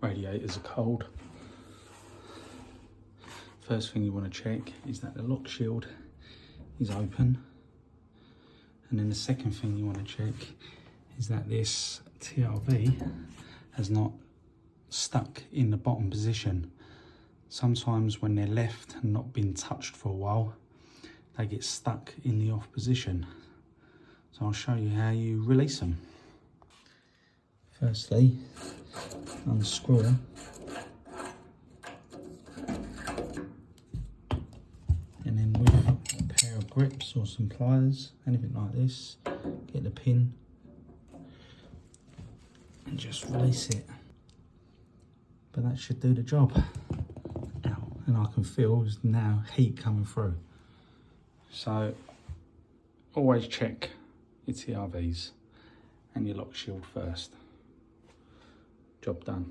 Radiators are cold. First thing you want to check is that the lock shield is open. And then the second thing you want to check is that this TRV has not stuck in the bottom position. Sometimes when they're left and not been touched for a while, they get stuck in the off position. So I'll show you how you release them. Firstly, unscrew them. And then with a pair of grips or some pliers, anything like this, get the pin and just release it. But that should do the job. Ow. And I can feel there's now heat coming through. So always check your TRVs and your lock shield first. Job done.